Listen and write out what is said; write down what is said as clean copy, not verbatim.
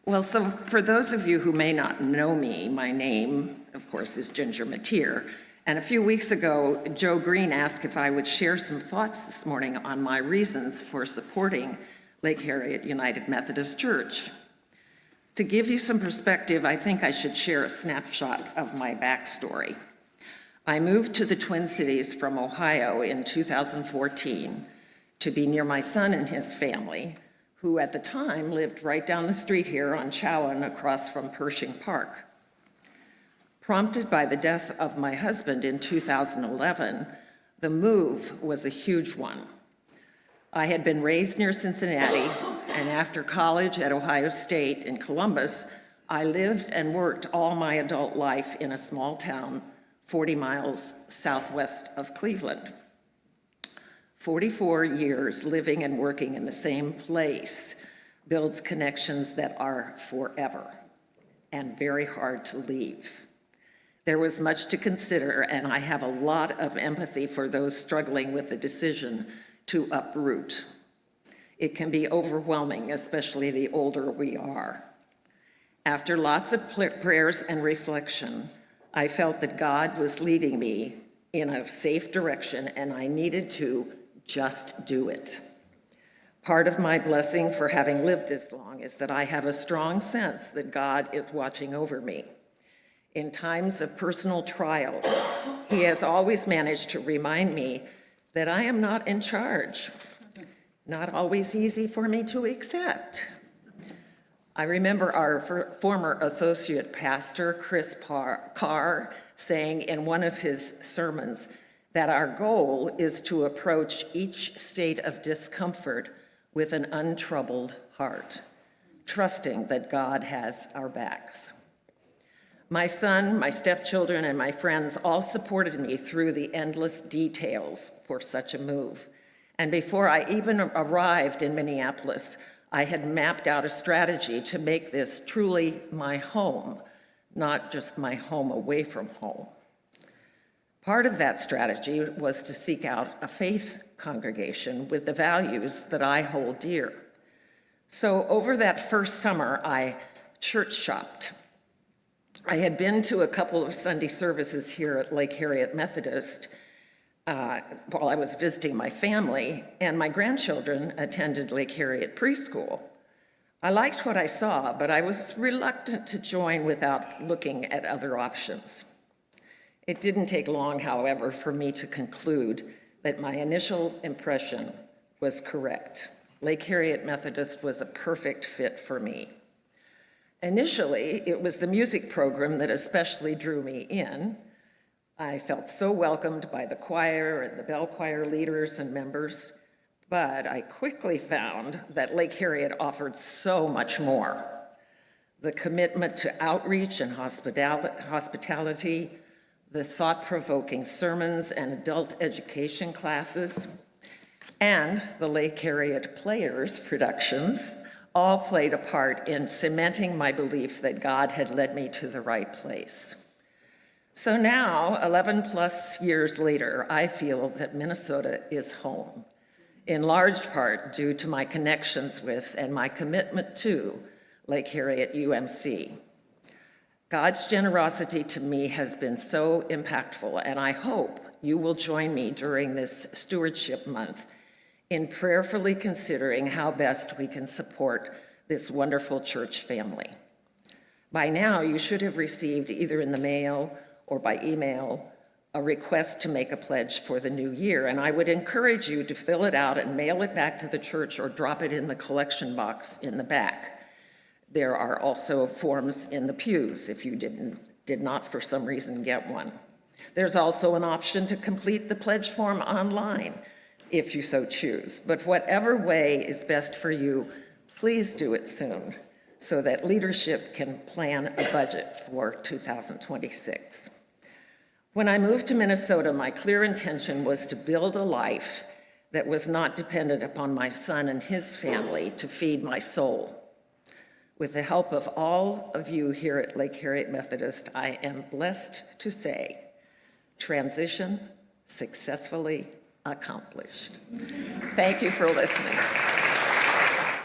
Well, so for those of you who may not know me, my name, of course, is Ginger Mateer. And a few weeks ago, Joe Green asked if I would share some thoughts this morning on my reasons for supporting Lake Harriet United Methodist Church. To give you some perspective, I think I should share a snapshot of my backstory. I moved to the Twin Cities from Ohio in 2014 to be near my son and his family, who at the time lived right down the street here on Chowan across from Pershing Park. Prompted by the death of my husband in 2011, the move was a huge one. I had been raised near Cincinnati, and after college at Ohio State in Columbus, I lived and worked all my adult life in a small town 40 miles southwest of Cleveland. 44 years living and working in the same place builds connections that are forever and very hard to leave. There was much to consider, and I have a lot of empathy for those struggling with the decision to uproot. It can be overwhelming, especially the older we are. After lots of prayers and reflection, I felt that God was leading me in a safe direction, and I needed to just do it. Part of my blessing for having lived this long is that I have a strong sense that God is watching over me. In times of personal trials, He has always managed to remind me that I am not in charge. Not always easy for me to accept. I remember our former associate pastor, Chris Carr, saying in one of his sermons that our goal is to approach each state of discomfort with an untroubled heart, trusting that God has our backs. My son, my stepchildren, and my friends all supported me through the endless details for such a move. And before I even arrived in Minneapolis, I had mapped out a strategy to make this truly my home, not just my home away from home. Part of that strategy was to seek out a faith congregation with the values that I hold dear. So over that first summer, I church shopped. I had been to a couple of Sunday services here at Lake Harriet Methodist while I was visiting my family, and my grandchildren attended Lake Harriet Preschool. I liked what I saw, but I was reluctant to join without looking at other options. It didn't take long, however, for me to conclude that my initial impression was correct. Lake Harriet Methodist was a perfect fit for me. Initially, it was the music program that especially drew me in. I felt so welcomed by the choir and the bell choir leaders and members, but I quickly found that Lake Harriet offered so much more. The commitment to outreach and hospitality, the thought-provoking sermons and adult education classes, and the Lake Harriet Players productions all played a part in cementing my belief that God had led me to the right place. So now, 11 plus years later, I feel that Minnesota is home, in large part due to my connections with and my commitment to Lake Harriet UMC. God's generosity to me has been so impactful, and I hope you will join me during this Stewardship Month in prayerfully considering how best we can support this wonderful church family. By now, you should have received either in the mail or by email a request to make a pledge for the new year, and I would encourage you to fill it out and mail it back to the church or drop it in the collection box in the back. There are also forms in the pews if you did not for some reason get one. There's also an option to complete the pledge form online if you so choose. But whatever way is best for you, please do it soon so that leadership can plan a budget for 2026. When I moved to Minnesota, my clear intention was to build a life that was not dependent upon my son and his family to feed my soul. With the help of all of you here at Lake Harriet Methodist, I am blessed to say, transition successfully accomplished. Thank you for listening.